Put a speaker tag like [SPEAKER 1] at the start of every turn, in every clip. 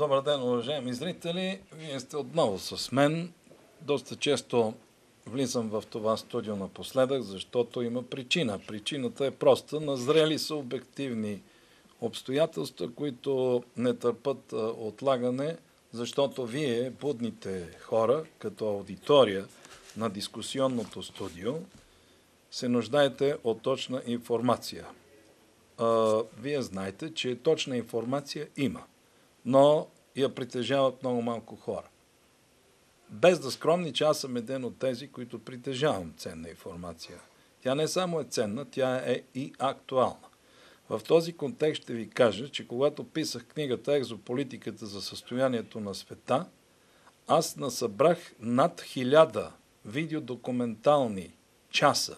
[SPEAKER 1] Добър ден, уважаеми зрители! Вие сте отново с мен. Доста често влизам в това студио напоследък, защото има причина. Причината е проста. Назрели са обективни обстоятелства, които не търпят отлагане, защото вие, будните хора, като аудитория на дискусионното студио, се нуждаете от точна информация. Вие знаете, че точна информация има, но я притежават много малко хора. Без да скромнича, аз съм един от тези, които притежавам ценна информация. Тя не само е ценна, тя е и актуална. В този контекст ще ви кажа, че когато писах книгата "Екзополитиката за състоянието на света", аз насъбрах над 1000 видеодокументални часа.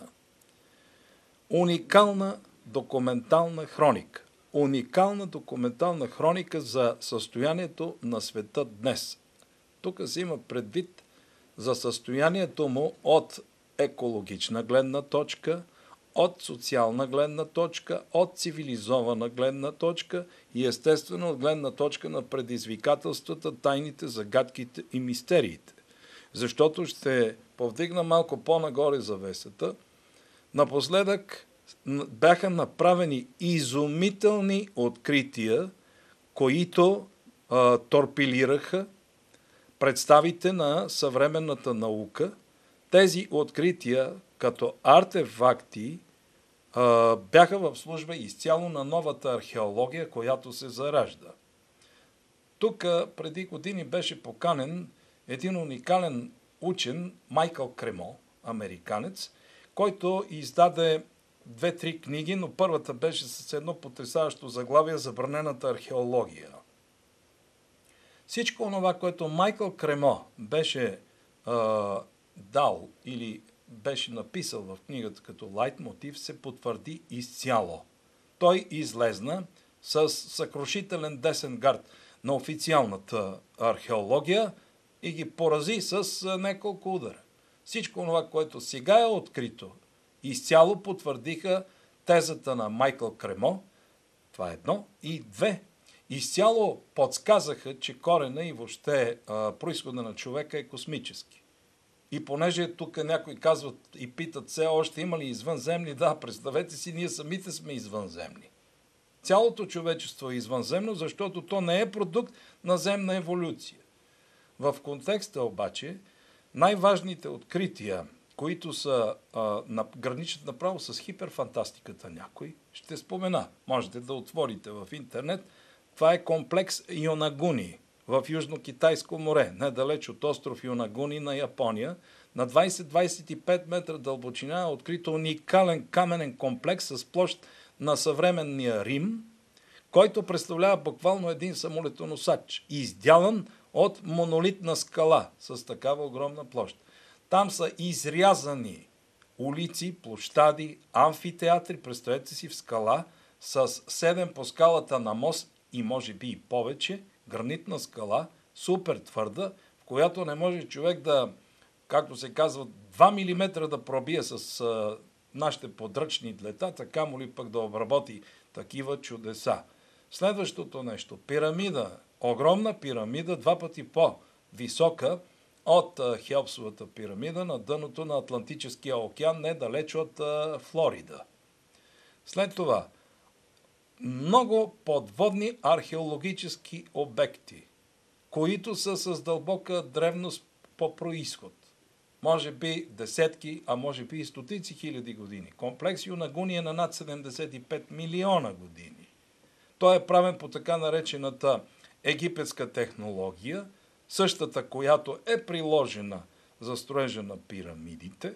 [SPEAKER 1] Уникална документална хроника. Уникална документална хроника за състоянието на света днес. Тук се има предвид за състоянието му от екологична гледна точка, от социална гледна точка, от цивилизована гледна точка и естествено от гледна точка на предизвикателствата, тайните, загадките и мистериите. Защото ще повдигна малко по-нагоре завесата. Напоследък бяха направени изумителни открития, които торпилираха представите на съвременната наука. Тези открития като артефакти бяха в служба изцяло на новата археология, която се заражда. Тук преди години беше поканен един уникален учен, Майкъл Кремо, американец, който издаде 2-3 книги, но първата беше с едно потресаващо заглавие "Забранената археология". Всичко това, което Майкъл Кремо беше дал или беше написал в книгата като лайтмотив, се потвърди изцяло. Той излезна с съкрушителен десен гард на официалната археология и ги порази с няколко удара. Всичко това, което сега е открито, изцяло потвърдиха тезата на Майкъл Кремо. Това е едно. И две, изцяло подсказаха, че корена и въобще произхода на човека е космически. И понеже тук някои казват и питат все още има ли извънземни, да, представете си, ние самите сме извънземни. Цялото човечество е извънземно, защото то не е продукт на земна еволюция. В контекста обаче най-важните открития, които са граничат направо с хиперфантастиката някой, ще спомена. Можете да отворите в интернет. Това е комплекс Йонагуни в Южно-Китайско море, недалеч от остров Йонагуни на Япония. На 20-25 метра дълбочина е открито уникален каменен комплекс с площ на съвременния Рим, който представлява буквално един самолетоносач, издялан от монолитна скала с такава огромна площ. Там са изрязани улици, площади, амфитеатри, представете си в скала, с 7 по скалата на мост и може би и повече, гранитна скала, супер твърда, в която не може човек да, както се казва, 2 мм да пробие с нашите подръчни длета, камо ли пък да обработи такива чудеса. Следващото нещо, пирамида, огромна пирамида, 2 пъти по-висока от Хеопсовата пирамида на дъното на Атлантическия океан, недалеч от Флорида. След това, много подводни археологически обекти, които са с дълбока древност по происход. Може би десетки, а може би и стотици хиляди години. Комплекс Йонагуни е на над 75 милиона години. Той е правен по така наречената египетска технология, същата, която е приложена за строежа на пирамидите,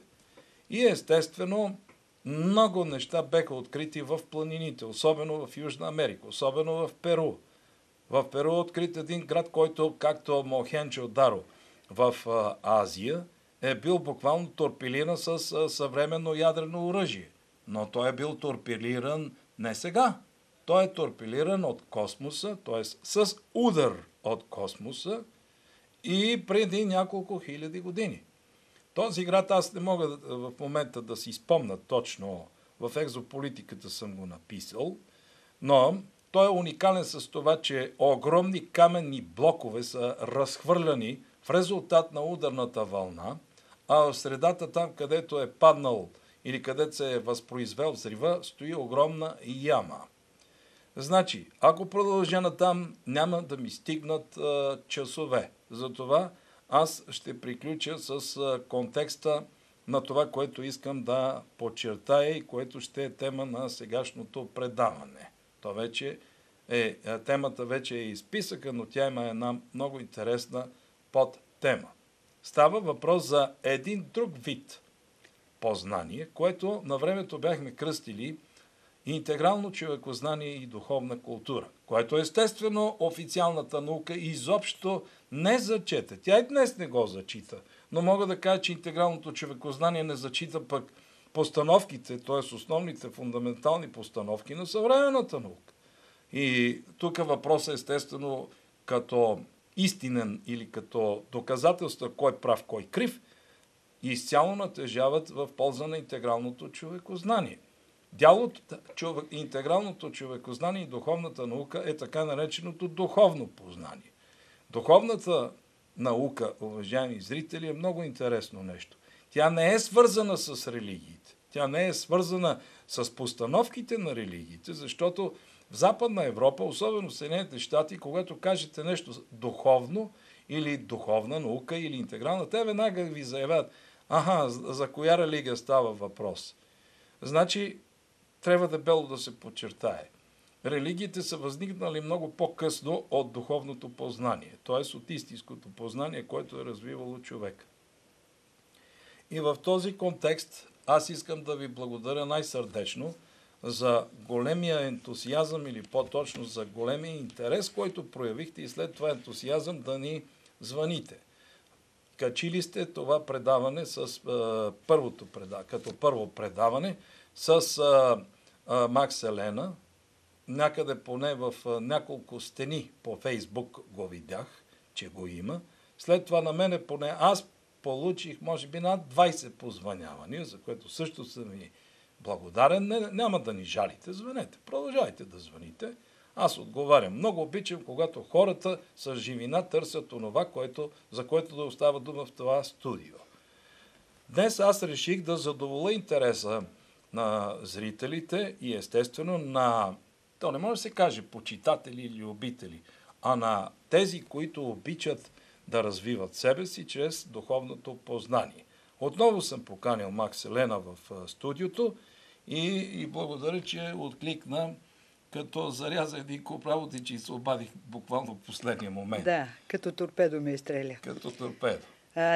[SPEAKER 1] и естествено много неща беха открити в планините, особено в Южна Америка, особено в Перу. В Перу е открит един град, който, както Мохенджо-Даро в Азия, е бил буквално торпилиран с съвременно ядрено оръжие. Но той е бил торпилиран не сега. Той е торпилиран от космоса, т.е. с удар от космоса и преди няколко хиляди години. Този град аз не мога в момента да си спомня точно, в екзополитиката съм го написал, но той е уникален с това, че огромни каменни блокове са разхвърляни в резултат на ударната вълна, а в средата там, където е паднал или където се е възпроизвел взрива, стои огромна яма. Значи, ако продължа натам, няма да ми стигнат часове. Затова аз ще приключа с контекста на това, което искам да подчертая и което ще е тема на сегашното предаване. То вече темата вече е изписъка, но тя има една много интересна подтема. Става въпрос за един друг вид познание, което на времето бяхме кръстили интегрално човекознание и духовна култура, което естествено официалната наука изобщо не зачете. Тя и днес не го зачита, но мога да кажа, че интегралното човекознание не зачита пък постановките, т.е. основните фундаментални постановки на съвременната наука. И тук въпросът естествено като истинен или като доказателство кой прав, кой крив, изцяло натежават в полза на интегралното човекознание. Интегралното човекознание и духовната наука е така нареченото духовно познание. Духовната наука, уважаеми зрители, е много интересно нещо. Тя не е свързана с религиите. Тя не е свързана с постановките на религиите, защото в Западна Европа, особено в Съединените щати, когато кажете нещо духовно или духовна наука или интегрална, те веднага ви заявят, за коя религия става въпрос. Значи, трябва дебело да се подчертае. Религиите са възникнали много по-късно от духовното познание, т.е. от истинското познание, което е развивало човека. И в този контекст аз искам да ви благодаря най-сърдечно за големия ентусиазъм или по-точно за големия интерес, който проявихте и след това ентусиазъм да ни звъните. Качили сте това предаване с като първо предаване с Макс Елена, някъде поне в няколко стени по Фейсбук го видях, че го има. След това на мене поне аз получих, може би, над 20 позвънявания, за което също съм ви благодарен. Няма да ни жалите, звънете. Продължайте да звъните. Аз отговарям. Много обичам, когато хората с живина търсят онова, за което да остава дума в това студио. Днес аз реших да задоволя интереса на зрителите и естествено то не може да се каже почитатели или любители, а на тези, които обичат да развиват себе си чрез духовното познание. Отново съм поканил Макс Елена в студиото и благодаря, че откликна, като заряза един куп работи, че се обадих буквално в последния момент.
[SPEAKER 2] Да, като торпедо ме изстреля.
[SPEAKER 1] Като торпедо.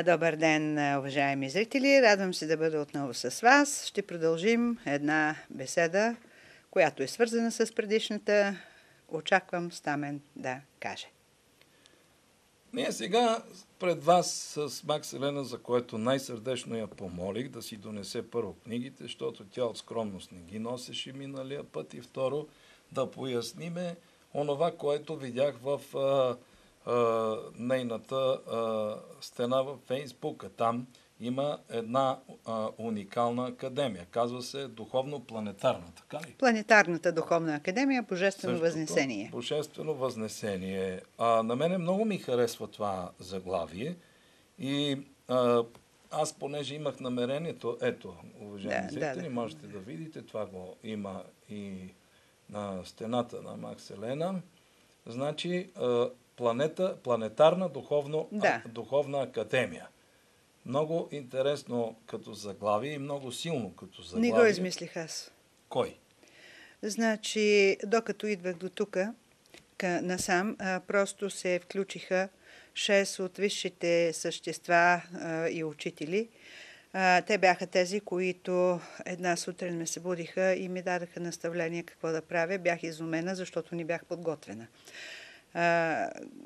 [SPEAKER 2] Добър ден, уважаеми зрители. Радвам се да бъда отново с вас. Ще продължим една беседа, която е свързана с предишната. Очаквам Стамен да каже.
[SPEAKER 1] Ние сега пред вас с Макс Елена, за което най-сърдечно я помолих да си донесе първо книгите, защото тя от скромност не ги носеше миналия път, и второ да поясниме онова, което видях в нейната стена във Фейсбука. Там има една уникална академия. Казва се Духовно-планетарна, така ли?
[SPEAKER 2] Планетарната духовна академия, Божествено възнесение.
[SPEAKER 1] Божествено възнесение. На мене много ми харесва това заглавие и аз, понеже имах намерението, ето, уважаеми зрители, можете да видите, това го има и на стената на Макс Елена. Значи, планетарна духовна академия. Много интересно като заглавие и много силно като заглавие.
[SPEAKER 2] Не го измислих аз.
[SPEAKER 1] Кой?
[SPEAKER 2] Значи, докато идвах до тук, насам, просто се включиха 6 от висшите същества и учители. Те бяха тези, които една сутрин ме събудиха и ми дадаха наставление какво да правя. Бях изумена, защото не бях подготвена.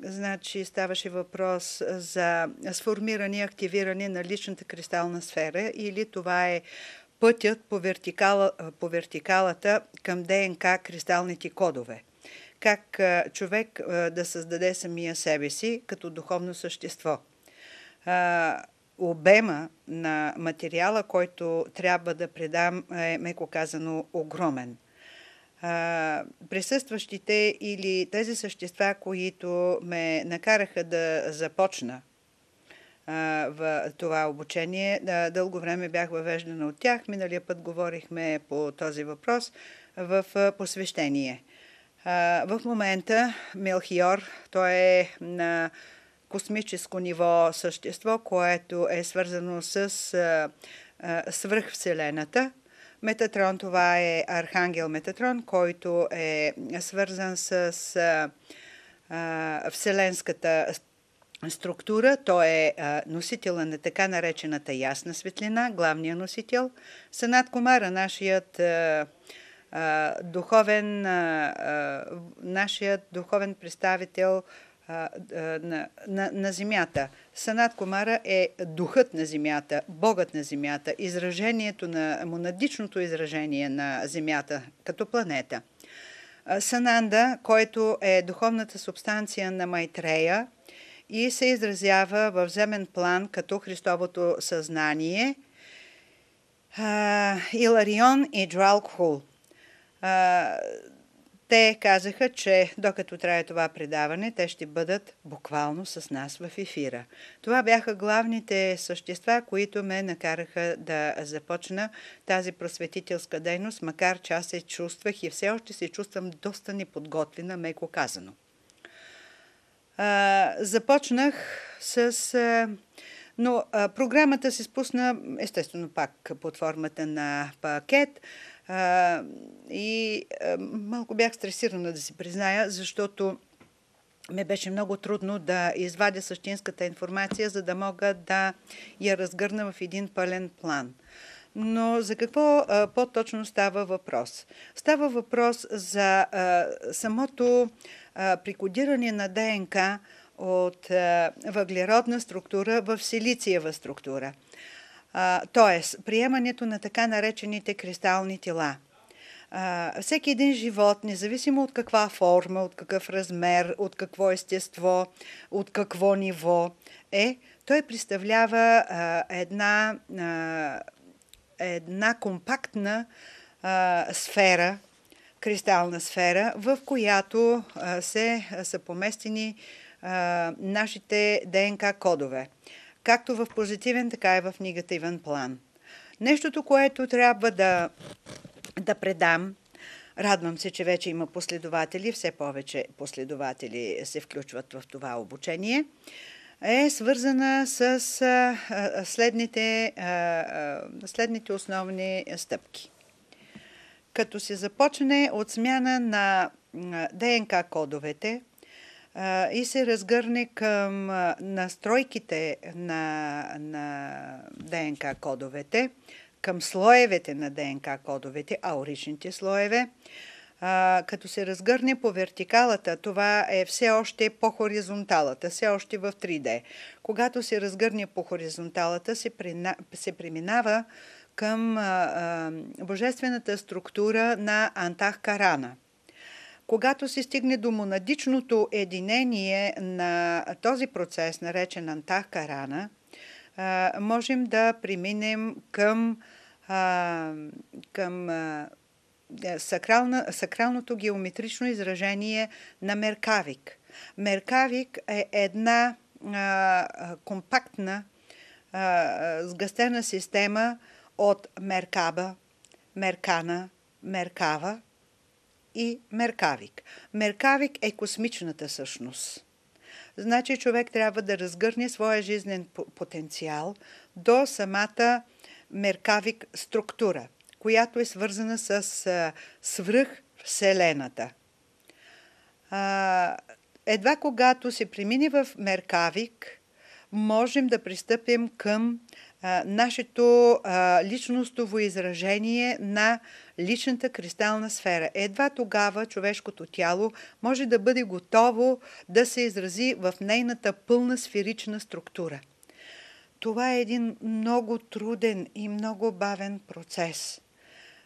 [SPEAKER 2] Значи ставаше въпрос за сформиране и активиране на личната кристална сфера, или това е пътят по вертикалата към ДНК кристалните кодове. Как човек да създаде самия себе си като духовно същество. Обема на материала, който трябва да предам, е, меко казано, огромен. присъстващите или тези същества, които ме накараха да започна в това обучение. Дълго време бях въвеждана от тях. Миналия път говорихме по този въпрос в посвещение. В момента Мелхиор, той е на космическо ниво същество, което е свързано с свръхвселената. Метатрон, това е архангел Метатрон, който е свързан с вселенската структура. Той е носителя на така наречената ясна светлина, главният носител. Санат Кумара, нашият духовен представител на Земята. Санат Кумара е духът на Земята, Богът на Земята, изражението монадичното изражение на Земята като планета. Сананда, който е духовната субстанция на Майтрея и се изразява в земен план като Христовото съзнание, Иларион и Джуалкхул. Те казаха, че докато трае това предаване, те ще бъдат буквално с нас в ефира. Това бяха главните същества, които ме накараха да започна тази просветителска дейност, макар че аз се чувствах и все още се чувствам доста неподготвена, меко казано. Започнах но програмата се спусна, естествено, пак под формата на пакет. И малко бях стресирана, да си призная, защото ме беше много трудно да извадя същинската информация, за да мога да я разгърна в един пълен план. Но за какво по-точно става въпрос? Става въпрос за самото прикодиране на ДНК от въглеродна структура в силициева структура. Т.е. приемането на така наречените кристални тела. Всеки един живот, независимо от каква форма, от какъв размер, от какво естество, от какво ниво той представлява една компактна сфера, кристална сфера, в която са поместени нашите ДНК кодове, както в позитивен, така и в негативен план. Нещото, което трябва да предам, радвам се, че вече има последователи, все повече последователи се включват в това обучение, е свързана с следните основни стъпки. Като се започне от смяна на ДНК кодовете и се разгърне към настройките на ДНК кодовете, към слоевете на ДНК кодовете, ауричните слоеве, като се разгърне по вертикалата, това е все още по хоризонталата, все още в 3D. Когато се разгърне по хоризонталата, се преминава към божествената структура на Антахкарана. Когато се стигне до монадичното единение на този процес, наречен Антахкарана, можем да преминем към сакралното геометрично изражение на Меркавик. Меркавик е една компактна, сгъстена система от Меркаба, Меркана, Меркава и Меркавик. Меркавик е космичната същност. Значи човек трябва да разгърне своя жизнен потенциал до самата Меркавик структура, която е свързана с свръхвселената. Едва когато се премине в Меркавик, можем да пристъпим към нашето личностово изражение на личната кристална сфера. Едва тогава човешкото тяло може да бъде готово да се изрази в нейната пълна сферична структура. Това е един много труден и много бавен процес.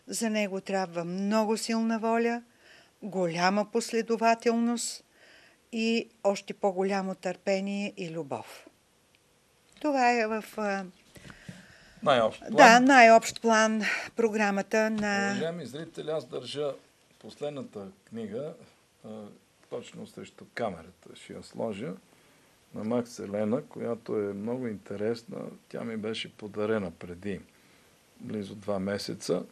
[SPEAKER 2] За него трябва много силна воля, голяма последователност и още по-голямо търпение и любов. Това е в
[SPEAKER 1] най-общ план.
[SPEAKER 2] Да, най-общ план програмата на...
[SPEAKER 1] Уважаеми зрители, аз държа последната книга, точно срещу камерата ще я сложа, на Макс Елена, която е много интересна. Тя ми беше подарена преди близо 2 месеца.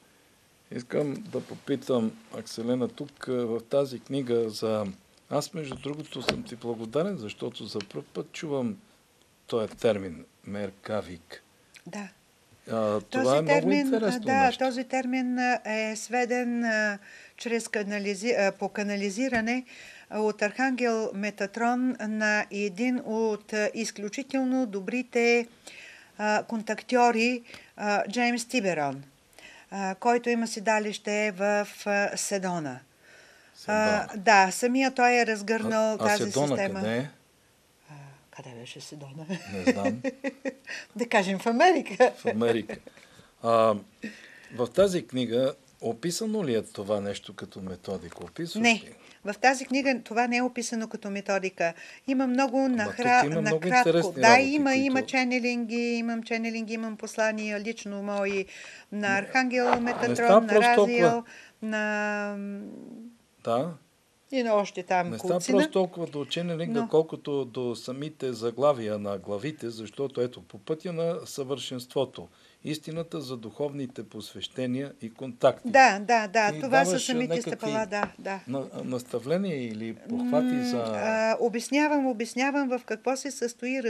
[SPEAKER 1] Искам да попитам Акселена тук в тази книга за... Аз, между другото, съм ти благодарен, защото за първ път чувам този термин меркавик.
[SPEAKER 2] Да.
[SPEAKER 1] Това е много интересно нещо.
[SPEAKER 2] Този термин е сведен по канализиране от архангел Метатрон на един от изключително добрите контактьори Джеймс Тиберон, който има седалище в Седона. Да, самия той е разгърнал тази
[SPEAKER 1] Седона
[SPEAKER 2] система.
[SPEAKER 1] Къде е?
[SPEAKER 2] Къде беше Седона?
[SPEAKER 1] Не знам.
[SPEAKER 2] Да кажем в Америка.
[SPEAKER 1] В Америка. В тази книга описано ли е това нещо като методика?
[SPEAKER 2] Не. В тази книга това не е описано като методика. Има много накратко. Да, има ченелинги, имам послания лично мои на архангел Метатрон, на Разиел, на...
[SPEAKER 1] Да.
[SPEAKER 2] И на още там
[SPEAKER 1] не
[SPEAKER 2] куцина.
[SPEAKER 1] Не става просто толкова до ченелинга, колкото до самите заглавия на главите, защото ето по пътя на съвършенството. Истината за духовните посвещения и контакти.
[SPEAKER 2] Да. Това са самите стъпала, да.
[SPEAKER 1] Наставления или похвати за...
[SPEAKER 2] Обяснявам в какво се състои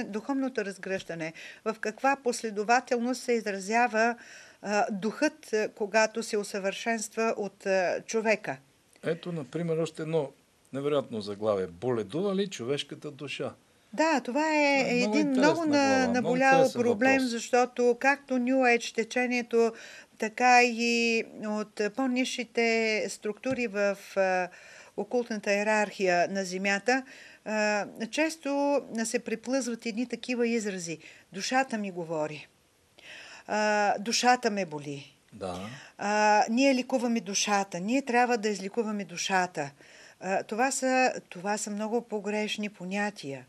[SPEAKER 2] духовното разгръщане, в каква последователност се изразява духът, когато се усъвършенства от човека.
[SPEAKER 1] Ето, например, още едно невероятно заглавие. Боледува ли човешката душа?
[SPEAKER 2] Да, това е един много наболял проблем, защото както New Age течението, така и от по-нисшите структури в окултната иерархия на Земята, често се приплъзват едни такива изрази. Душата ми говори. Душата ме боли.
[SPEAKER 1] Да.
[SPEAKER 2] Ние лекуваме душата. Ние трябва да излекуваме душата. Това са много погрешни понятия.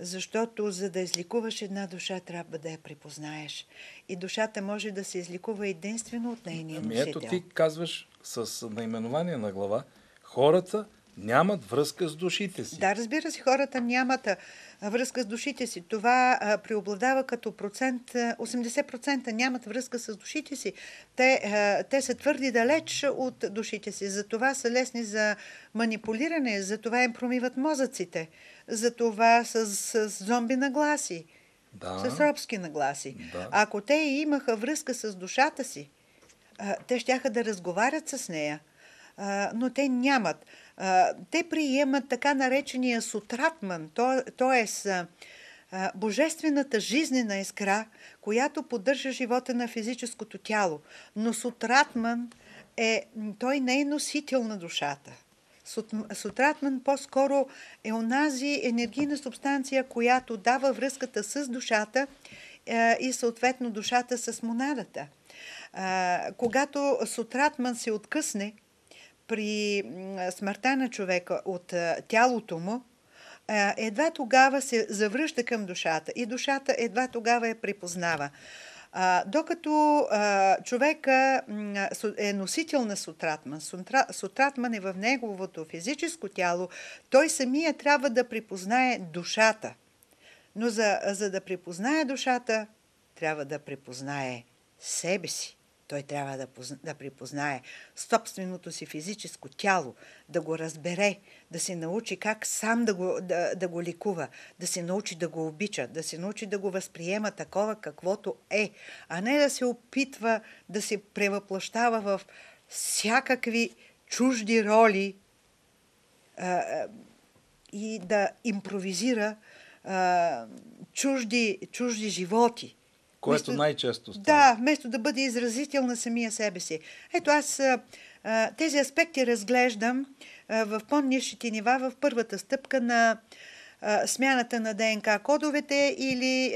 [SPEAKER 2] Защото за да излекуваш една душа, трябва да я припознаеш. И душата може да се излекува единствено от нейния носител.
[SPEAKER 1] Ето ти казваш с наименование на глава, хората нямат връзка с душите си.
[SPEAKER 2] Да, разбира се, хората нямат връзка с душите си. Това преобладава като процент. 80% нямат връзка с душите си. Те са твърди далеч от душите си. Затова са лесни за манипулиране, затова им промиват мозъците. Затова с зомби нагласи, с робски нагласи.
[SPEAKER 1] Да.
[SPEAKER 2] Ако те имаха връзка с душата си, те щяха да разговарят с нея, но те нямат. Те приемат така наречения сутратман, т.е. божествената жизнена искра, която поддържа живота на физическото тяло. Но сутратман той не е носител на душата. Сутратман по-скоро е онази енергийна субстанция, която дава връзката с душата и съответно душата с монадата. Когато сутратман се откъсне при смъртта на човека от тялото му, едва тогава се завръща към душата и душата едва тогава я припознава. Докато човека е носител на сутратман, сутратман е в неговото физическо тяло, той самия трябва да припознае душата. Но за да припознае душата, трябва да припознае себе си. Той трябва да припознае собственото си физическо тяло, да го разбере, да се научи как сам да го лекува, да се научи да го обича, да се научи да го възприема такова каквото е, а не да се опитва да се превъплъщава в всякакви чужди роли и да импровизира чужди животи.
[SPEAKER 1] Което най-често става.
[SPEAKER 2] Да, вместо да бъде изразител на самия себе си. Ето аз тези аспекти разглеждам в по-нисшите нива, в първата стъпка на смяната на ДНК кодовете или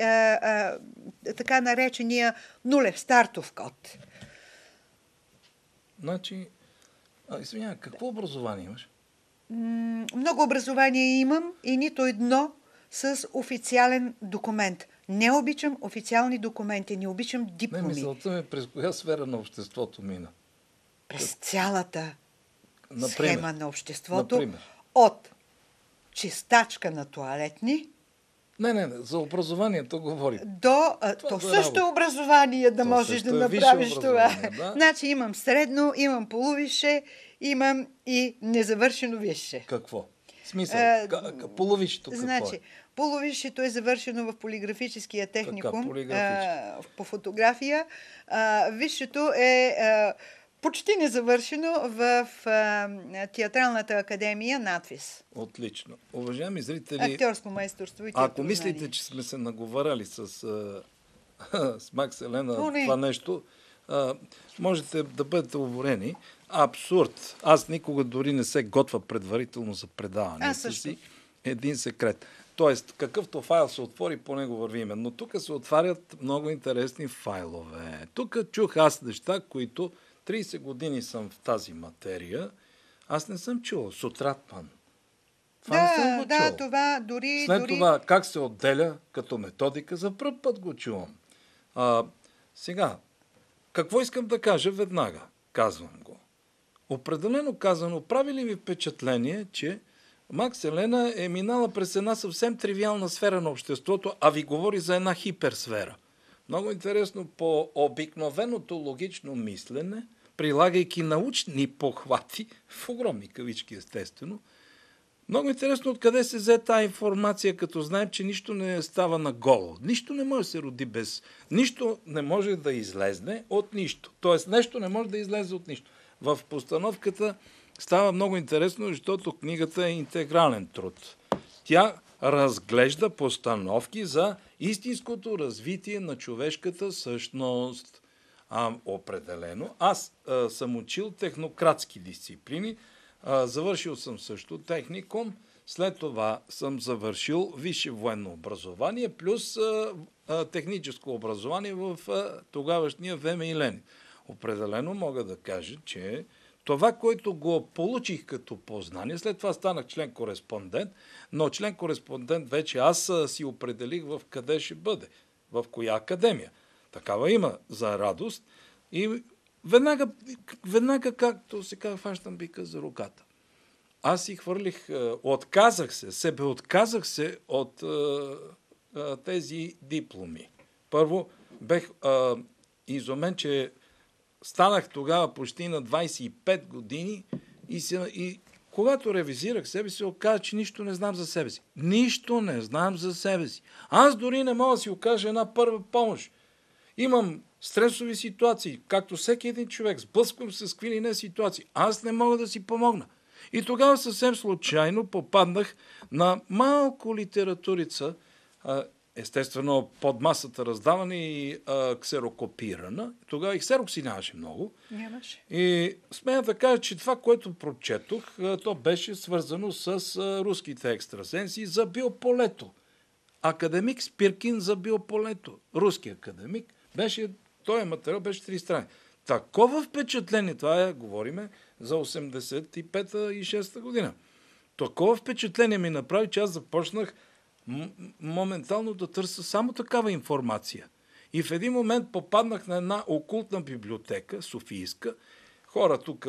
[SPEAKER 2] така наречения нулев стартов код.
[SPEAKER 1] Значи, извиня, какво образование имаш?
[SPEAKER 2] Много образование имам и нито едно с официален документ. Не обичам официални документи, не обичам дипломи.
[SPEAKER 1] Не, мисълта ми през коя сфера на обществото мина?
[SPEAKER 2] През цялата. схема на обществото
[SPEAKER 1] Например.
[SPEAKER 2] от чистачка на тоалетни
[SPEAKER 1] Не, за образованието говорим.
[SPEAKER 2] до... То също е образование да можеш да направиш това.
[SPEAKER 1] Да?
[SPEAKER 2] Значи имам средно, имам полувисше, имам и незавършено висше.
[SPEAKER 1] Какво? В смисъл, половишето какво
[SPEAKER 2] Значи,
[SPEAKER 1] е?
[SPEAKER 2] полувисшето е завършено в полиграфическия техникум по фотография. Висшето е почти незавършено в Театралната академия надвис.
[SPEAKER 1] Отлично. Уважаеми зрители,
[SPEAKER 2] актьорско майсторство и театрознание.
[SPEAKER 1] Ако мислите, че сме се наговаряли с Макс Елена това нещо, можете да бъдете уворени. Абсурд. Аз никога дори не се готва предварително за предаване. Си един секрет. Тоест, какъвто файл се отвори, по него вървиме. Но тук се отварят много интересни файлове. Тук чух аз неща, които 30 години съм в тази материя. Аз не съм чувал. Сотратман. Това не съм го чувал.
[SPEAKER 2] Това дори...
[SPEAKER 1] След това, как се отделя като методика, за пръв път го чувам. Сега, какво искам да кажа веднага? Казвам го. Определено казано, прави ли ви впечатление, че Макс Елена е минала през една съвсем тривиална сфера на обществото, а ви говори за една хиперсфера? Много интересно, по обикновеното логично мислене, прилагайки научни похвати, в огромни кавички естествено, много интересно откъде се взе тази информация, като знаем, че нищо не става на голо. Нищо не може да се роди без... Нищо не може да излезне от нищо. Тоест, нещо не може да излезе от нищо. В постановката става много интересно, защото книгата е интегрален труд. Тя разглежда постановки за истинското развитие на човешката същност. Определено. Аз съм учил технократски дисциплини, завършил съм също техникум, след това съм завършил висше военно образование, плюс техническо образование в тогавашния ВМИ Ленин. Определено мога да кажа, че това, което го получих като познание, след това станах член-кореспондент, но член-кореспондент вече аз си определих в къде ще бъде, в коя академия. Такава има за радост и веднага както се казва, фащам бика за руката. Аз си хвърлих, отказах се от тези дипломи. Първо, бех изумен, че станах тогава почти на 25 години и когато ревизирах себе си, оказа, че нищо не знам за себе си. Нищо не знам за себе си. Аз дори не мога да си окажа една първа помощ. Имам стресови ситуации, както всеки един човек. Сблъсквам се с какви ли не ситуации. Аз не мога да си помогна. И тогава съвсем случайно попаднах на малко литературица, естествено под масата раздаване и ксерокопирана. Тогава и ксерокси нямаше много.
[SPEAKER 2] Нямаше.
[SPEAKER 1] И смея да кажа, че това, което прочетох, то беше свързано с руските екстрасенси за биополето. Академик Спиркин за биополето. Руски академик. Този материал беше 3 страни. Такова впечатление, говориме за 85-та и 6-та година. Такова впечатление ми направи, че аз започнах моментално да търся само такава информация. И в един момент попаднах на една окултна библиотека, софийска. Хора тук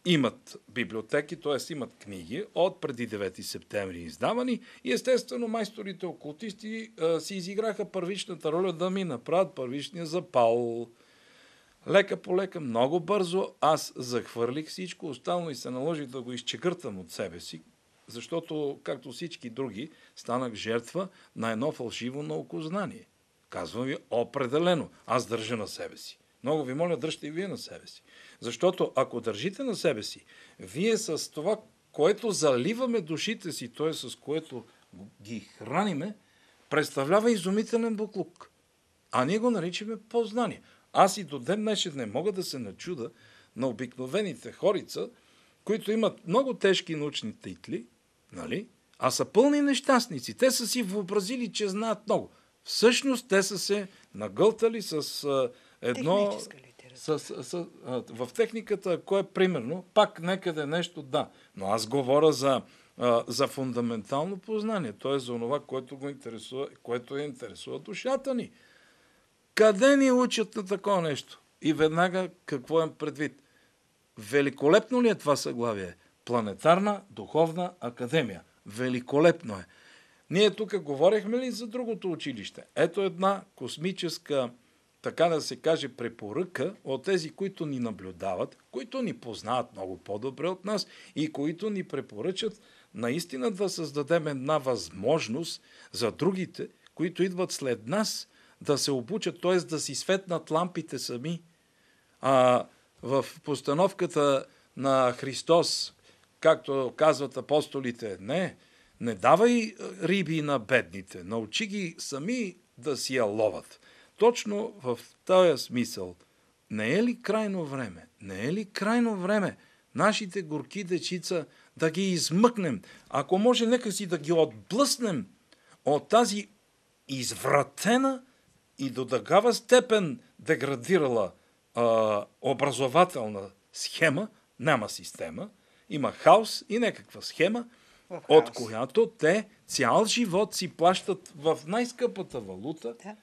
[SPEAKER 1] имат библиотеки, т.е. имат книги от преди 9 септември издавани и естествено майсторите окултисти си изиграха първичната роля да ми направят първичния запал. Лека по лека, много бързо аз захвърлих всичко останало и се наложих да го изчегъртам от себе си, защото, както всички други, станах жертва на едно фалшиво наукознание. Казвам ви определено, аз държа на себе си. Много ви моля, дръжте и вие на себе си. Защото ако държите на себе си, вие с това, което заливаме душите си, т.е. с което ги храниме, представлява изумителен буклук. А ние го наричаме познание. Аз и до ден днешен не мога да се начуда на обикновените хорица, които имат много тежки научни титли, нали? А са пълни нещастници. Те са си въобразили, че знаят много. Всъщност те са се нагълтали с едно... в техниката, кое е примерно, пак некъде нещо да. Но аз говоря за фундаментално познание. т.е. за това, което го интересува, което интересува душата ни. Къде ни учат на такова нещо? И веднага какво им предвид? Великолепно ли е това заглавие? Планетарна духовна академия. Великолепно е. Ние тук говорихме ли за другото училище? Ето една космическа, така да се каже, препоръка от тези, които ни наблюдават, които ни познават много по-добре от нас и които ни препоръчат наистина да създадем една възможност за другите, които идват след нас, да се обучат, т.е. да си светнат лампите сами. В постановката на Христос, както казват апостолите, не давай риби на бедните, научи ги сами да си я ловат. Точно в този смисъл, не е ли крайно време? Не е ли крайно време нашите горки дечица да ги измъкнем? Ако може, нека си да ги отблъснем от тази извратена и до такава степен деградирала образователна схема, няма система, има хаос и някаква схема, от която те цял живот си плащат в най-скъпата валута.
[SPEAKER 2] Да.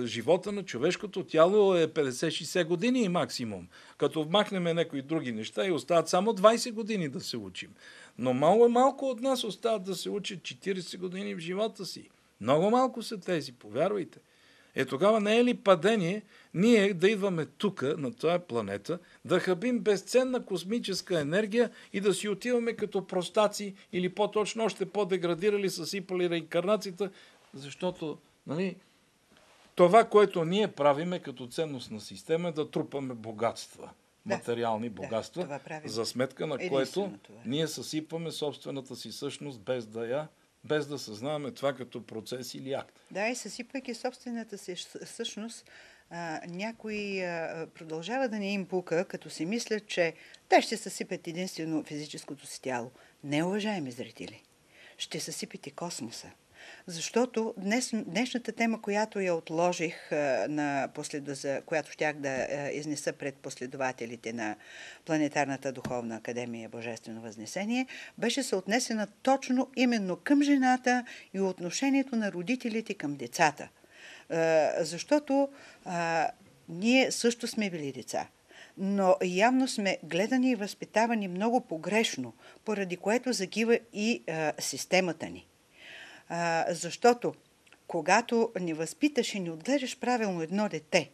[SPEAKER 1] Живота на човешкото тяло е 50-60 години максимум. Като вмахнем някои други неща и остават само 20 години да се учим. Но малко от нас остават да се учат 40 години в живота си. Много малко са тези, повярвайте. Тогава не е ли падение ние да идваме тук, на тази планета, да хабим безценна космическа енергия и да си отиваме като простаци или по-точно още по-деградирали, съсипали реинкарнацията, защото това, което ние правиме като ценностна система е да трупаме богатства, материални богатства, за сметка на което ние съсипваме собствената си същност без да съзнаваме това като процес или акт.
[SPEAKER 2] Да, и съсипвайки собствената си същност, някои продължава да не им пука, като си мислят, че те ще съсипят единствено физическото си тяло. Не, уважаеми зрители, ще съсипите космоса. Защото днешната тема, която я отложих, която щях да изнеса пред последователите на Планетарната духовна академия Божествено възнесение, беше съотнесена точно именно към жената и отношението на родителите към децата. Защото ние също сме били деца. Но явно сме гледани и възпитавани много погрешно, поради което загива и системата ни. Защото когато не възпиташ и не отгледаш правилно едно дете,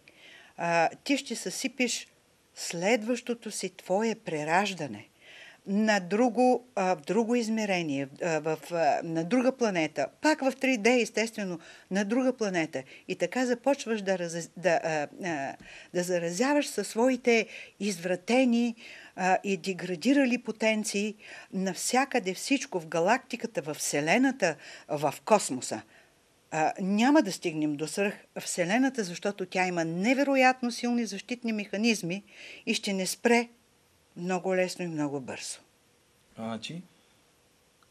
[SPEAKER 2] ти ще съсипиш следващото си твое прераждане на друго измерение, на друга планета, пак в 3D, естествено, на друга планета. И така започваш да заразяваш със своите извратени и деградирали потенции навсякъде всичко, в галактиката, в Вселената, в космоса. Няма да стигнем до Вселената, защото тя има невероятно силни защитни механизми и ще не спре много лесно и много бързо.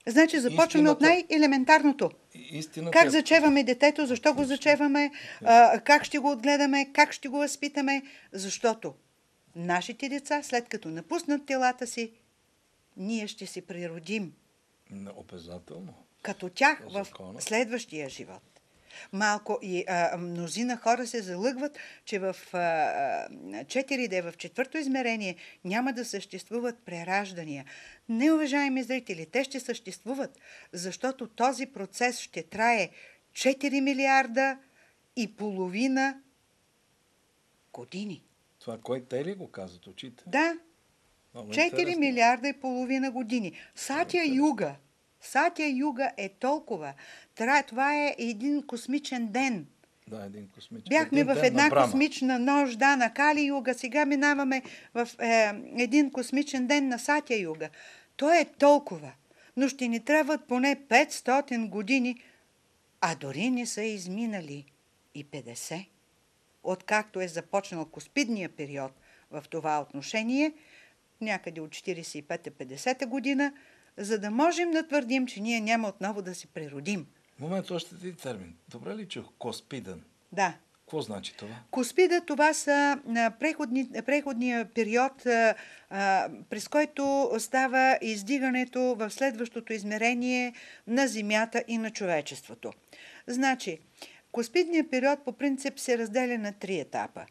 [SPEAKER 2] Значи започваме от най-елементарното. Как зачеваме детето, защо го зачеваме, как ще го отгледаме, как ще го възпитаме, защото нашите деца, след като напуснат телата си, ние ще се природим.
[SPEAKER 1] Обязателно.
[SPEAKER 2] Като тях в следващия живот. Малко и мнозина хора се залъгват, че в 4D, в четвърто измерение, няма да съществуват прераждания. Не, уважаеми зрители, те ще съществуват, защото този процес ще трае 4 милиарда и половина години.
[SPEAKER 1] Това кой те ли го казват очите?
[SPEAKER 2] Да. 4 милиарда и половина години. Сатя Юга е толкова. Това е един космичен ден.
[SPEAKER 1] Да, един космичен.
[SPEAKER 2] Бяхме в една космична нощ, на Кали Юга, сега минаваме в един космичен ден на Сатя Юга. То е толкова, но ще ни трябват поне 500 години, а дори не са изминали и 50. Откакто е започнал коспидния период в това отношение, някъде от 45-50 година, за да можем да твърдим, че ние няма отново да се природим.
[SPEAKER 1] Момент, още един термин. Добре ли чух? Коспиден.
[SPEAKER 2] Да.
[SPEAKER 1] Какво значи това?
[SPEAKER 2] Коспида, това са преходния период, през който става издигането в следващото измерение на Земята и на човечеството. Значи, Коспидният период по принцип се разделя на 3 етапа.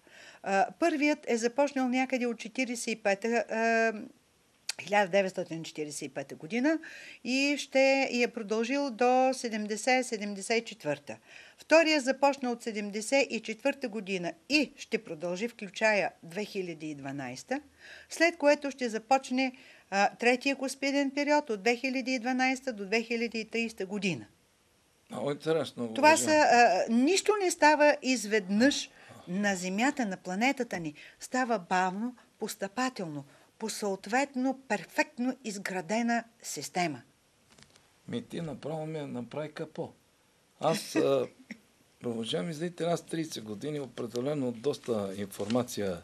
[SPEAKER 2] Първият е започнал някъде от 1945 година и ще я продължил до 70-74. Втория започна от 74 година и ще продължи, включая 2012, след което ще започне третия коспиден период от 2012 до 2030 година.
[SPEAKER 1] Много интересно.
[SPEAKER 2] Това нищо не става изведнъж на Земята, на планетата ни. Става бавно, постъпателно, по съответно перфектно изградена система.
[SPEAKER 1] Ти направо ме направи капо. Аз, уважаеми зрители, аз 30 години определено доста информация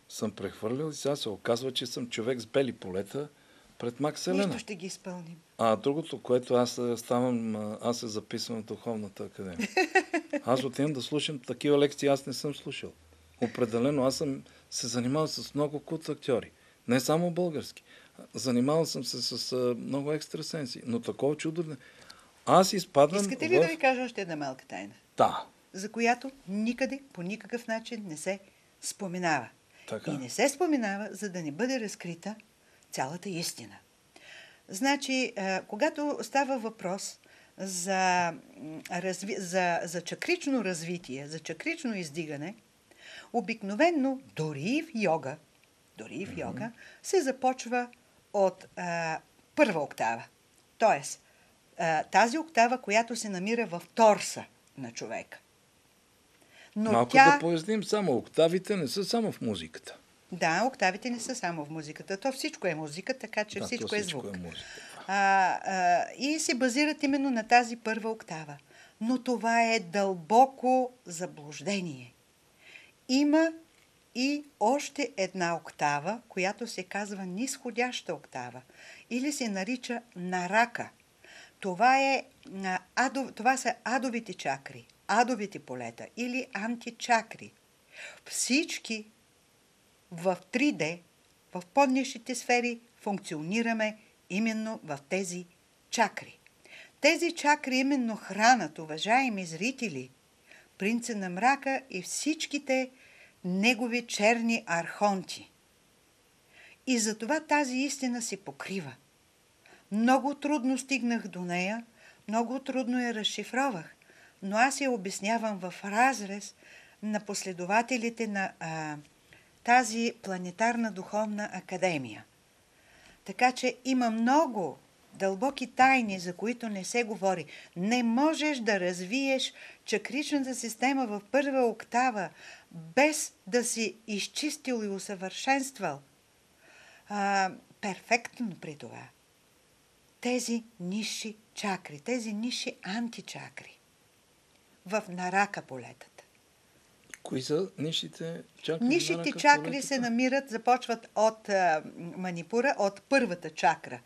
[SPEAKER 1] съм прехвърлил и сега се оказва, че съм човек с бели полета пред Макс Елена.
[SPEAKER 2] Нищо ще ги изпълним.
[SPEAKER 1] А другото, което аз се записвам в Духовната академия. Аз отивам да слушам такива лекции, аз не съм слушал. Определено, аз съм се занимавал с много култ актьори. Не само български. Занимавал съм се с много екстрасенси. Но такова чудо... Аз изпадам...
[SPEAKER 2] Искате ли да ви кажа още една малка тайна?
[SPEAKER 1] Да.
[SPEAKER 2] За която никъде, по никакъв начин не се споменава.
[SPEAKER 1] Така.
[SPEAKER 2] И не се споменава, за да не бъде разкрита цялата истина. Значи, когато става въпрос за чакрично развитие, за чакрично издигане, обикновенно дори и в йога, се започва от първа октава. Тоест, тази октава, която се намира в торса на човека. Но
[SPEAKER 1] малко да поясним само, октавите не са само в музиката.
[SPEAKER 2] Да, октавите не са само в музиката. То всичко е музика, така че всичко е звук. И се базират именно на тази първа октава. Но това е дълбоко заблуждение. Има и още една октава, която се казва нисходяща октава или се нарича нарака. Това са адовите чакри, адовите полета или античакри. Всички в 3D, в поднишните сфери функционираме именно в тези чакри. Тези чакри именно хранат, уважаеми зрители, принца на мрака и всичките негови черни архонти. И затова тази истина се покрива. Много трудно стигнах до нея, много трудно я разшифровах, но аз я обяснявам в разрез на последователите на тази планетарна духовна академия. Така че има много дълбоки тайни, за които не се говори. Не можеш да развиеш чакричната система в първа октава, без да си изчистил и усъвършенствал перфектно при това тези нисши чакри, тези нисши античакри в нарака полетата.
[SPEAKER 1] Кои са нисшите чакри?
[SPEAKER 2] Нисшите чакри се намират, започват от Манипура, от първата чакра,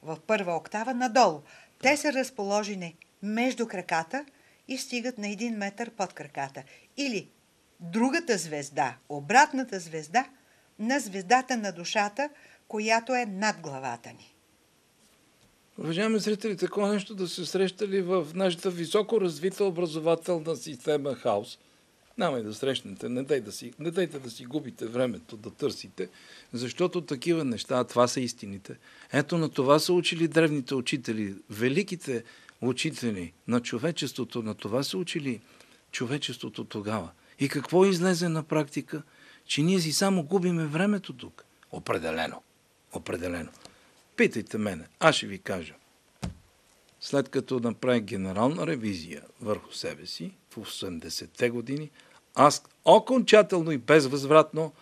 [SPEAKER 2] в първа октава надолу. Те са разположени между краката и стигат на 1 метър под краката. Или другата звезда, обратната звезда на звездата на душата, която е над главата ни.
[SPEAKER 1] Уважаеми зрители, такова нещо да се срещали в нашата високо развита образователна система хаос. Няма и да срещнете, не дайте да си губите времето да търсите, защото такива неща, това са истините. Ето на това са учили древните учители, великите учители на човечеството, на това са учили човечеството тогава. И какво излезе на практика? Че ние си само губиме времето тук. Определено. Питайте мене, аз ще ви кажа. След като направих генерална ревизия върху себе си в 80-те години, аз окончателно и безвъзвратно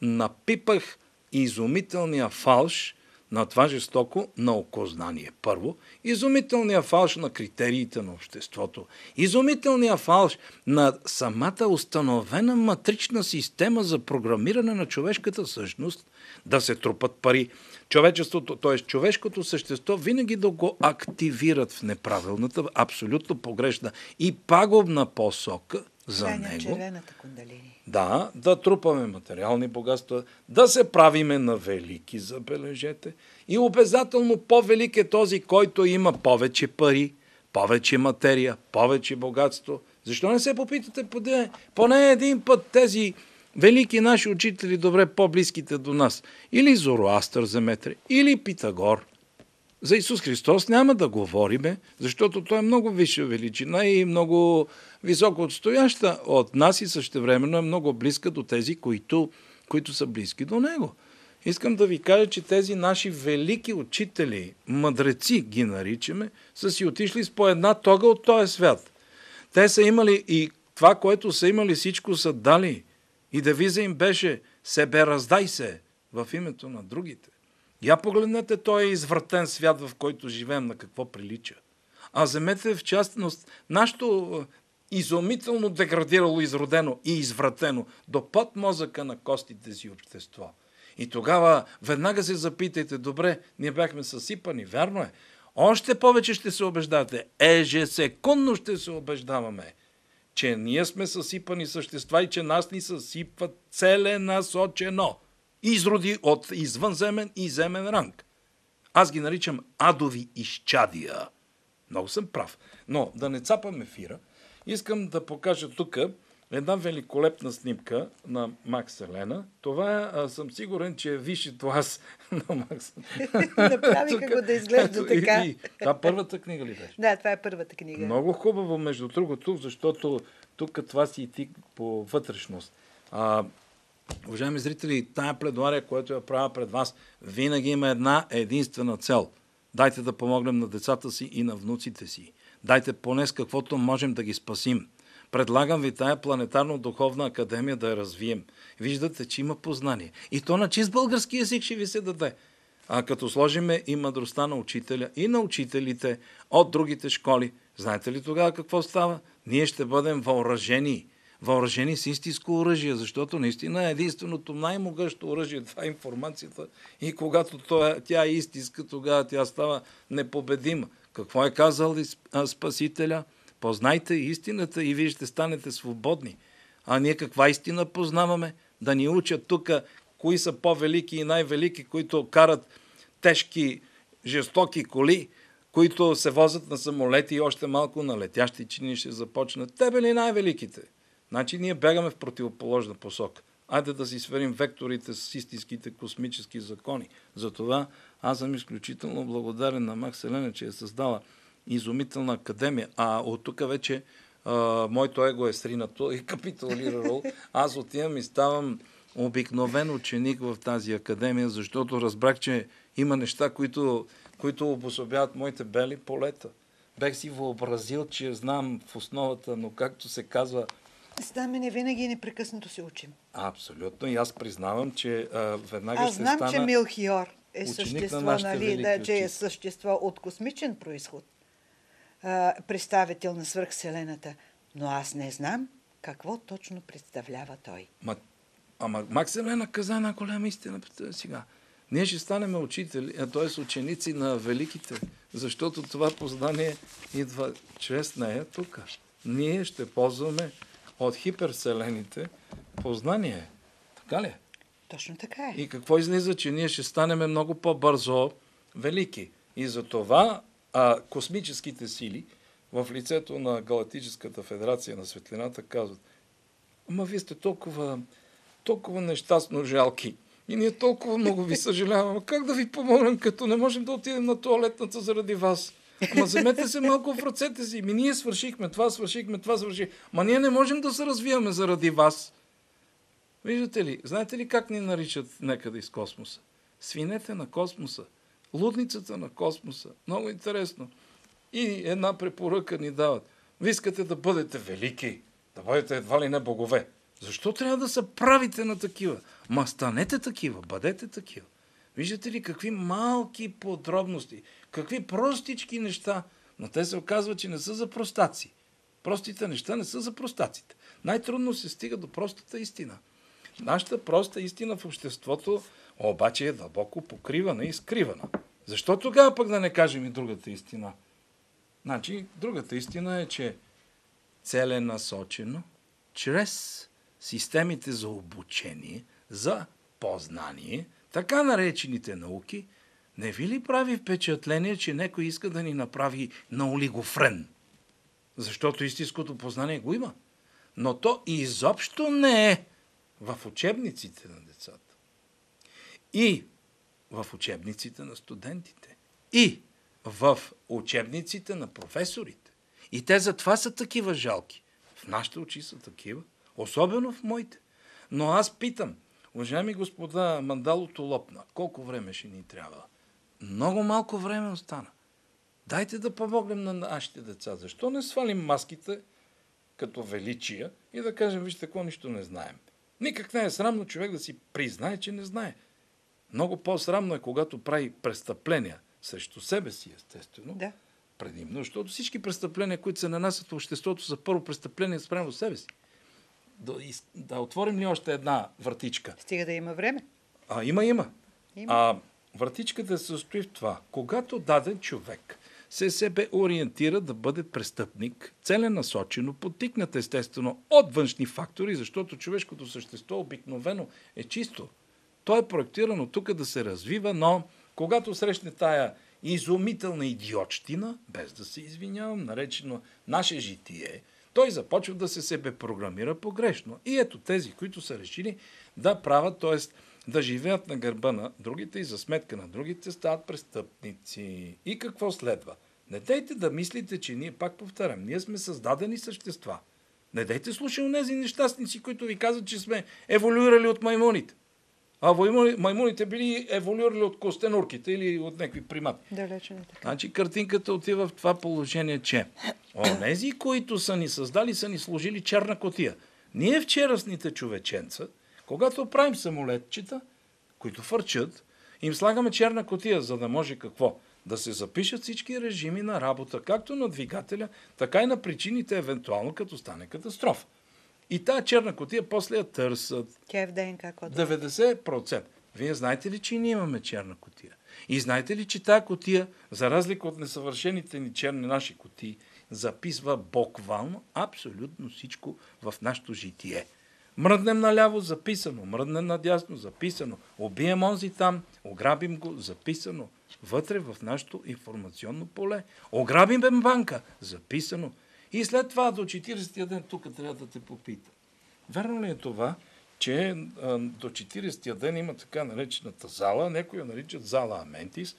[SPEAKER 1] напипах изумителния фалш на това жестоко наукознание. Първо, изумителния фалш на критериите на обществото, изумителния фалш на самата установена матрична система за програмиране на човешката същност, да се трупат пари. Човечеството, т.е. човешкото същество, винаги да го активират в неправилната, абсолютно погрешна и пагубна посока за него.
[SPEAKER 2] Червената кундалини.
[SPEAKER 1] Да трупаме материални богатства, да се правиме на велики, забележете. И обязателно по-велик е този, който има повече пари, повече материя, повече богатство. Защо не се попитате поне един път тези велики наши учители, добре по-близките до нас? Или Зороастър вземете, или Питагор. За Исус Христос няма да говориме, защото Той е много висша величина и много високо отстояща от нас и същевременно е много близка до тези, които са близки до Него. Искам да ви кажа, че тези наши велики учители, мъдреци ги наричаме, са си отишли с по една тога от този свят. Те са имали и това, което са имали, всичко са дали. И девиза им беше: себе раздай се в името на другите. Я погледнете този извратен свят, в който живеем, на какво прилича. А вземете в частност нашето изумително деградирало, изродено и извратено до под мозъка на костите си общество. И тогава веднага се запитайте: добре, ние бяхме съсипани, вярно е. Още повече ще се убеждавате, ежесекундно ще се убеждаваме, че ние сме съсипани същества и че нас ни съсипват целенасочено изроди от извънземен и земен ранг. Аз ги наричам адови изчадия. Много съм прав. Но да не цапам ефира, искам да покажа тук една великолепна снимка на Макс Елена. Това съм сигурен, че е висши клас на Макс.
[SPEAKER 2] Направиха го да изглежда така.
[SPEAKER 1] Това първата книга ли беше?
[SPEAKER 2] Да, това е първата книга.
[SPEAKER 1] Много хубаво, между другото, защото тук това си и ти по вътрешност. Уважаеми зрители, тая пледуария, която я правя пред вас, винаги има една единствена цел. Дайте да помогнем на децата си и на внуците си. Дайте поне с каквото можем да ги спасим. Предлагам ви тая планетарно-духовна академия да я развием. Виждате, че има познание. И то на чист български език ще ви се даде. А като сложиме и мъдростта на учителя и на учителите от другите школи, знаете ли тогава какво става? Ние ще бъдем въоръжени. Въоръжени с истинско оръжие, защото наистина е единственото най-могъщо оръжие. Това е информацията. И когато тя е истинска, тогава тя става непобедима. Какво е казал Спасителя? Познайте истината и вие ще станете свободни. А ние каква истина познаваме? Да ни учат тук кои са по-велики и най-велики, които карат тежки, жестоки коли, които се возят на самолети и още малко на летящи чини ще започнат. Тебе ли най-великите? Значи ние бягаме в противоположна посока. Айде да си сверим векторите с истинските космически закони. Затова аз съм изключително благодарен на Макс Елена, че е създала изумителна академия. А от тук вече моето его е сринато и капитулирало. Аз отивам и ставам обикновен ученик в тази академия, защото разбрах, че има неща, които обособяват моите бели полета. Бех си въобразил, че знам в основата, но както се казва...
[SPEAKER 2] Знаме, не винаги непрекъснато се учим.
[SPEAKER 1] Абсолютно. И аз признавам, че веднага ще стана...
[SPEAKER 2] Аз знам, че Мелхиор е същество,
[SPEAKER 1] че
[SPEAKER 2] е същество от космичен произход, представител на свръхвселената. Но аз не знам какво точно представлява той.
[SPEAKER 1] Ама Макс Елена каза една голяма истина сега. Ние ще станем учители, т.е. ученици на великите, защото това познание идва чрез нея тук. Ние ще ползваме от хипервселените познание. Така ли?
[SPEAKER 2] Точно така е.
[SPEAKER 1] И какво излиза, че ние ще станем много по-бързо велики. И за това космическите сили в лицето на Галактическата федерация на светлината казват: ама вие сте толкова нещастно жалки. И ние толкова много ви съжаляваме. Как да ви помогнем, като не можем да отидем на тоалетната заради вас? Ама вземете се малко в ръцете си. Ние свършихме това. Ма ние не можем да се развиваме заради вас. Виждате ли? Знаете ли как ни наричат някъде из космоса? Свинете на космоса. Лудницата на космоса. Много интересно. И една препоръка ни дават. Вие искате да бъдете велики, да бъдете едва ли не богове. Защо трябва да се правите на такива? Ма станете такива, бъдете такива. Виждате ли какви малки подробности, какви простички неща, но те се оказва, че не са за простаци. Простите неща не са за простаците. Най-трудно се стига до простата истина. Нашата проста истина в обществото обаче е дълбоко покривана и скривана. Защо тогава пък да не кажем и другата истина? Значи, другата истина е, че целенасочено, чрез системите за обучение, за познание, така наречените науки, не ви ли прави впечатление, че някой иска да ни направи на олигофрен? Защото истинското познание го има. Но то изобщо не е в учебниците на децата. И в учебниците на студентите. И в учебниците на професорите. И те затова са такива жалки. В нашите очи са такива. Особено в моите. Но аз питам, уважаеми господа, мандалото лопна. Колко време ще ни трябва? Много малко време остана. Дайте да помогнем на нашите деца. Защо не свалим маските като величия и да кажем, вижте, какво нищо не знаем. Никак не е срамно човек да си признае, че не знае. Много по-срамно е, когато прави престъпления срещу себе си, естествено.
[SPEAKER 2] Да.
[SPEAKER 1] Предимно, защото всички престъпления, които се нанасят в обществото, са първо престъпление спрямо себе си. Да отворим ли още една вратичка?
[SPEAKER 2] Стига да има време.
[SPEAKER 1] Има. Вратичката се състои в това. Когато даден човек се себе ориентира да бъде престъпник, целенасочено, подтикнат естествено от външни фактори, защото човешкото същество обикновено е чисто. То е проектирано тук да се развива, но когато срещне тая изумителна идиотщина, без да се извинявам, наречено наше житие, той започва да се себе програмира погрешно. И ето тези, които са решили да правят, т.е. да живеят на гърба на другите и за сметка на другите, стават престъпници. И какво следва? Не дейте да мислите, че ние, пак повтарям, ние сме създадени същества. Не дейте слушай онези нещастници, които ви казват, че сме еволюирали от маймуните. А маймуните били еволюирали от костенурките или от някакви примати.
[SPEAKER 2] Далече не така.
[SPEAKER 1] Значи картинката отива в това положение, че онези, които са ни създали, са ни служили черна котия. Ние вчерашните човеченца, когато правим самолетчета, които фърчат, им слагаме черна котия, за да може какво? Да се запишат всички режими на работа, както на двигателя, така и на причините, евентуално като стане катастрофа. И тая черна котия после я търсят.
[SPEAKER 2] Тя е в ДНК кода.
[SPEAKER 1] 90%. Вие знаете ли, че ние имаме черна котия? И знаете ли, че тая котия, за разлика от несъвършените ни черни наши котии, записва буквално абсолютно всичко в нашето житие. Мръднем наляво, записано. Мръднем надясно, записано. Убием онзи там, ограбим го, записано. Вътре в нашето информационно поле. Ограбим банка, записано. И след това до 40-тия ден тук трябва да те попитам. Верно ли е това, че до 40-тия ден има така наречената зала, някои я наричат зала Аментис,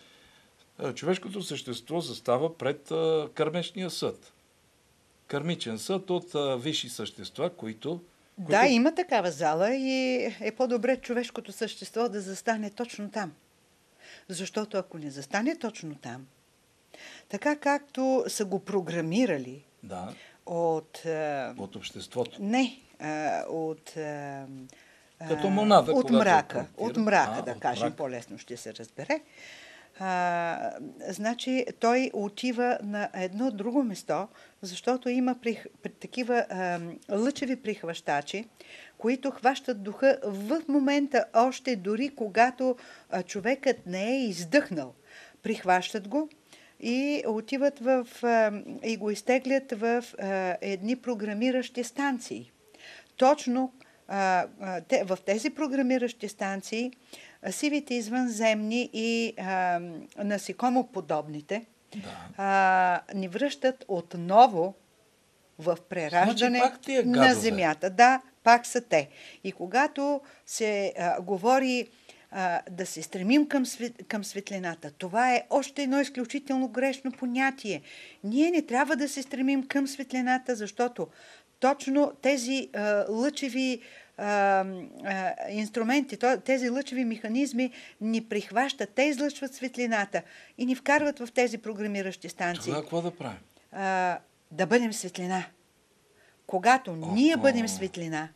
[SPEAKER 1] човешкото същество застава пред кърмечния съд. Кърмичен съд от висши същества, които...
[SPEAKER 2] Да, има такава зала и е по-добре човешкото същество да застане точно там. Защото ако не застане точно там, така както са го програмирали,
[SPEAKER 1] да,
[SPEAKER 2] от
[SPEAKER 1] обществото.
[SPEAKER 2] Не,
[SPEAKER 1] като монада,
[SPEAKER 2] от мрака. От мрака, да
[SPEAKER 1] от
[SPEAKER 2] кажем,
[SPEAKER 1] мрака.
[SPEAKER 2] по-лесно ще се разбере. Значи той отива на едно друго место, защото има такива лъчеви прихващачи, които хващат духа в момента, още дори когато човекът не е издъхнал. Прихващат го и отиват и го изтеглят в едни програмиращи станции. Точно в тези програмиращи станции сивите извънземни и насекомоподобните ни връщат отново в прераждане на Земята. Да, пак са те. И когато се говори да се стремим към светлината, това е още едно изключително грешно понятие. Ние не трябва да се стремим към светлината, защото точно тези лъчеви инструменти, тези лъчеви механизми ни прихващат, те излъчват светлината и ни вкарват в тези програмиращи станции.
[SPEAKER 1] Тогава какво да правим?
[SPEAKER 2] Да бъдем светлина. Когато ние бъдем светлина,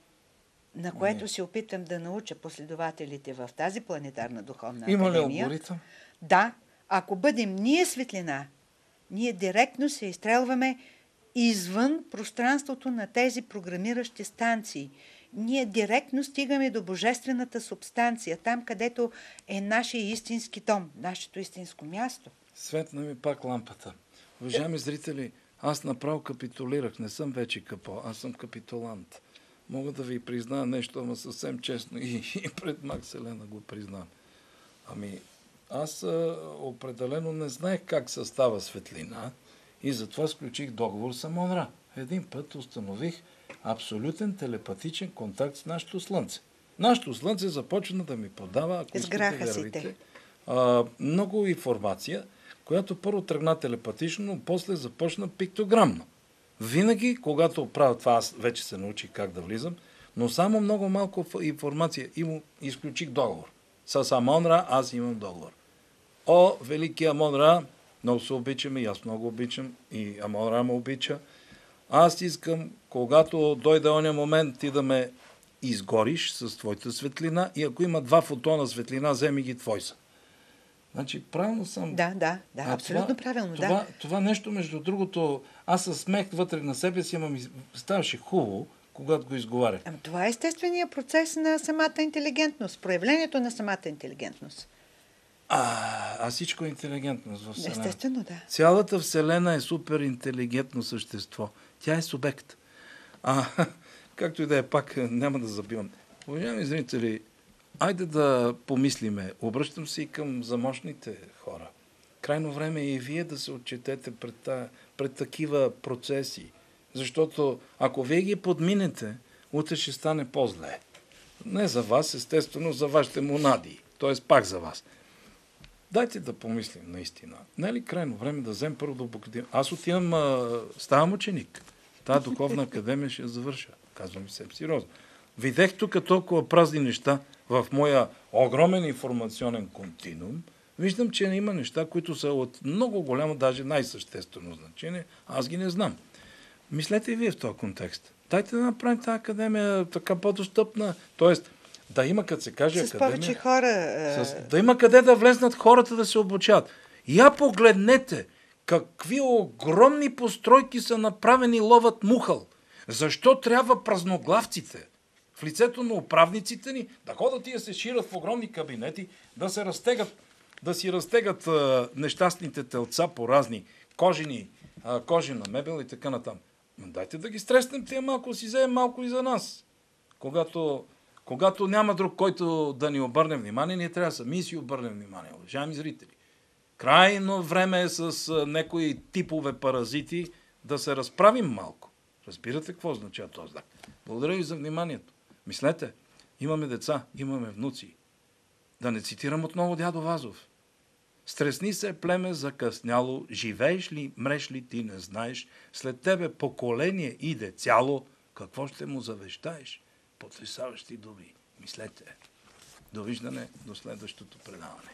[SPEAKER 2] на което се опитам да науча последователите в тази планетарна духовна академия.
[SPEAKER 1] Има ли алгоритъм?
[SPEAKER 2] Да, ако бъдем ние светлина, ние директно се изстрелваме извън пространството на тези програмиращи станции. Ние директно стигаме до божествената субстанция, там където е нашия истински дом, нашето истинско място.
[SPEAKER 1] Светна ми пак лампата. Уважаеми зрители, аз направо капитулирах. Не съм вече капо, аз съм капитулант. Мога да ви призная нещо, ама съвсем честно и пред Макселена го признам. Аз определено не знаех как се става светлина И затова сключих договор с Амон-Ра. Един път установих абсолютен телепатичен контакт с нашето Слънце. Нашето Слънце започна да ми подава, ако искате вярвайте, много информация, която първо тръгна телепатично, но после започна пиктограмно. Винаги, когато правя това, аз вече се научих как да влизам, но само много малко информация и му изключих договор. С Амон-Ра аз имам договор. О, велики Амон-Ра, много се обичаме, и аз много обичам, и Амон-Ра ме обича. Аз искам, когато дойде оня момент, ти да ме изгориш с твоята светлина и ако има 2 фотона светлина, вземи ги твой са. Значи, правилно съм.
[SPEAKER 2] Да, абсолютно правилно.
[SPEAKER 1] Това нещо, между другото, аз със смех вътре на себе си, ставаше хубаво, когато го изговарях.
[SPEAKER 2] Това е естественият процес на самата интелигентност, проявлението на самата интелигентност.
[SPEAKER 1] Всичко е интелигентност в Вселена.
[SPEAKER 2] Естествено, да.
[SPEAKER 1] Цялата Вселена е супер интелигентно същество. Тя е субект. Както и да е, пак няма да забивам. Уважаеми зрители, айде да помислиме. Обръщам се и към замощните хора. Крайно време е и вие да се отчетете пред такива процеси. Защото ако вие ги подминете, утре ще стане по-зле. Не за вас, естествено, за вашите монади. Т.е. пак за вас. Дайте да помислим наистина. Не е ли крайно време да вземем първо да обогатим? Аз отивам, ставам ученик. Тая духовна академия ще я завърша. Казвам и себе сериозно. Видях тук толкова празни неща в моя огромен информационен континуум. Виждам, че има неща, които са от много голямо, даже най-съществено значение. Аз ги не знам. Мислете и вие в този контекст. Дайте да направим тази академия така по-достъпна. Тоест, да има, като се каже
[SPEAKER 2] с
[SPEAKER 1] академия...
[SPEAKER 2] повече хора...
[SPEAKER 1] Да има къде да влезнат хората да се обучават. Я погледнете какви огромни постройки са направени ловът мухъл. Защо трябва празноглавците в лицето на управниците ни да ходят и да се ширят в огромни кабинети, да си разтегат нещастните телца по разни кожена мебел и така натам. Дайте да ги стреснем тия малко, си вземем малко и за нас. Когато няма друг, който да ни обърне внимание, ние трябва сами си обърнем внимание. Уважаеми зрители, крайно време е с някои типове паразити да се разправим малко. Разбирате какво означава този знак? Благодаря ви за вниманието. Мислете, имаме деца, имаме внуци. Да не цитирам отново дядо Вазов. Стресни се, племе закъсняло, живееш ли, мреш ли, ти не знаеш, след тебе поколение иде цяло, какво ще му завещаеш? Потресаващи думи. Мислете. Довиждане до следващото предаване.